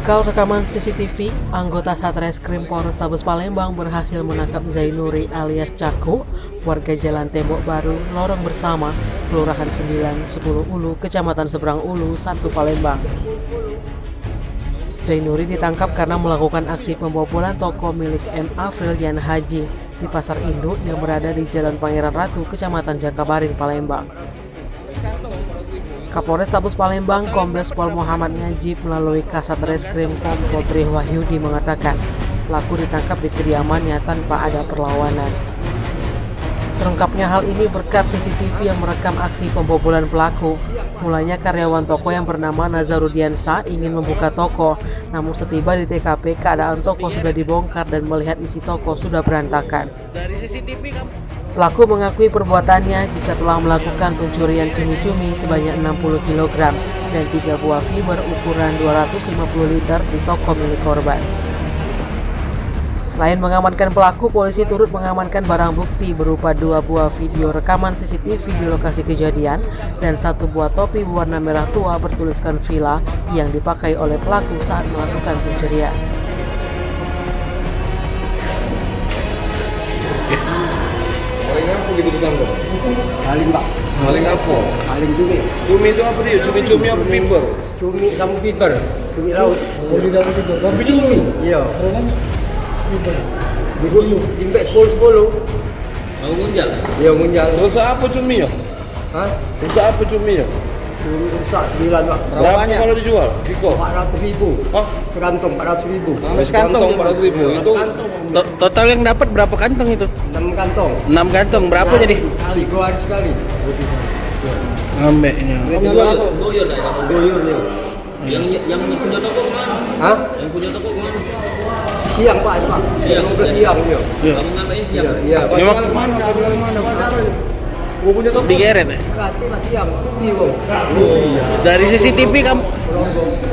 Berbekal rekaman CCTV, anggota Satreskrim Polrestabes Palembang berhasil menangkap Zainuri alias Caku, warga Jalan Tembok Baru, Lorong Bersama, Kelurahan 9, 10 Ulu, Kecamatan Seberang Ulu, 1 Palembang. Zainuri ditangkap karena melakukan aksi pembobolan toko milik M. Afrilian Haji di Pasar Induk yang berada di Jalan Pangeran Ratu, Kecamatan Jakabaring, Palembang. Kapolrestabes Palembang Kombes Pol Muhammad Najib melalui Kasat Reskrim Kompol Tri Wahyudi mengatakan pelaku ditangkap di kediamannya tanpa ada perlawanan. Terungkapnya hal ini berkat CCTV yang merekam aksi pembobolan pelaku. Mulanya karyawan toko yang bernama Nazarudiansa ingin membuka toko, namun setiba di TKP keadaan toko sudah dibongkar dan melihat isi toko sudah berantakan. Dari CCTV Pelaku mengakui perbuatannya jika telah melakukan pencurian cumi-cumi sebanyak 60 kg dan 3 buah fiber ukuran 250 liter di toko milik korban. Selain mengamankan pelaku, polisi turut mengamankan barang bukti berupa 2 buah video rekaman CCTV di lokasi kejadian dan 1 buah topi berwarna merah tua bertuliskan Villa yang dipakai oleh pelaku saat melakukan pencurian. Paling apa gitu tetangga? Paling pak. Paling apa? Paling cumi. Cumi itu apa dia? Cumi-cumi apa fiber? Cumi sama fiber. Cumi laut. Di dalam fiber. Tapi cumi. Iya. Namanya fiber. Dulu imbek 10-10. mau munjal. Iya munjal. Terus apa cumi ya? Hah? Terus apa cumi ya? Cumi rusak 9 pak. Berapa kalau dijual? Siko? 400.000. Hah? Sekantong 400.000. Sekantong 400.000. Itu Total yang dapat berapa kantong itu? 6 kantong. 6 kantong berapa jadi? Sekali, 2 hari sekali. Ambeknya. Goyor dah kamu. Goyor dia. Yang punya toko kemana? Hah? Yang punya toko kemana? Siang pak, itu pak. Siang. 12 siang dia. Iya. Kamu ngapain siang? Iya. Memang Gua punya toko. digeret ya? Berarti masih siang. Sepi bang. Dari CCTV kamu?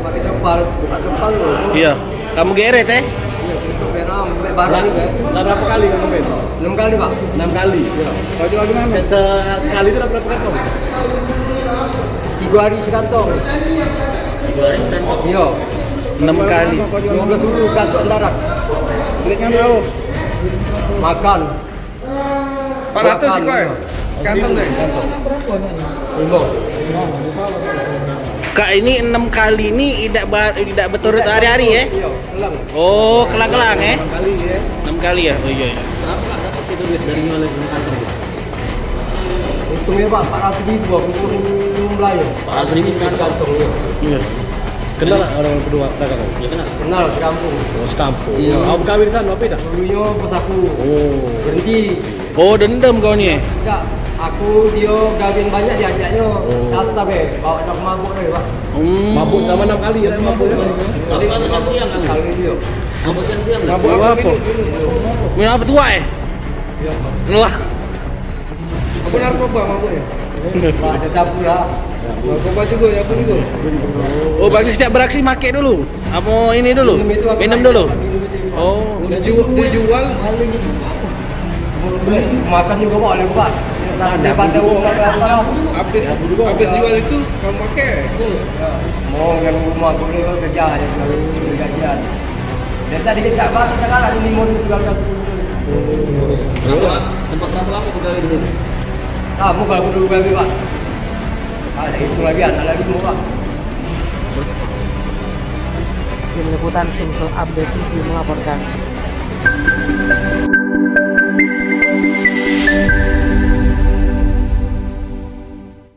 Pakai kepal, buka kepal loh. Iya. Kamu geret ya? Merah, barang kan? berapa kali kamu main? 6 kali pak. 6 kali. Kalau jual di mana? Sekali itu dapat berapa kantong? 3 hari sekantong. 3 hari sekarang. Iya. 6 kali. 12 dulu kantong darat. Duitnya berapa? Makan. 400 sih kau. Iya. Sekantong deh. Lima. Kak ini 6 kali ini tidak berturut hari-hari ya? Iya, kelang. Oh, kelang-kelang ya? 6 kali ya. 6 kali ya? Oh iya. Berapa Kak dapat itu duit dari jualan kantor itu? Untungnya pak 400.000 aku turun mulai. 400.000 sekarang. Kantong ya. Iya. Kenal tak orang kedua dagang? Ya kenal. Kenal sekampung. Oh, sekampung. Iya. Kamu kawin di sana apa tidak? Dulunya bos aku Oh. berhenti. Oh, dendam kau nih. Enggak, aku dia gawin banyak diajaknya. Dasar be, bawa nak mabuk deh pak. Mabuk sama 6 kali ya mabuk ya. Tapi mabuk siang-siang kan? Kali dia. Mabuk siang-siang kan? Mabuk Apa? Minum apa tua ya? Iya. Wah. Apa narkoba mabuk ya? Pak ada campur lah. Narkoba juga ya, apa juga? Oh, bagi setiap beraksi make dulu. Apa ini dulu? Minum dulu. Oh, Dijual Beli makan juga boleh pak. Ada pada uang apa? habis jual itu kamu pakai. Mau yang rumah boleh kau kerja ya kalau gajian. Dan tadi kita pak kita kan ada limon juga kan. Berapa? Tempat berapa lama pegawai di sini? Kamu kalau dulu babi pak. Ada itu lagi anak lagi semua pak. Tim Liputan Sumsel Update TV melaporkan.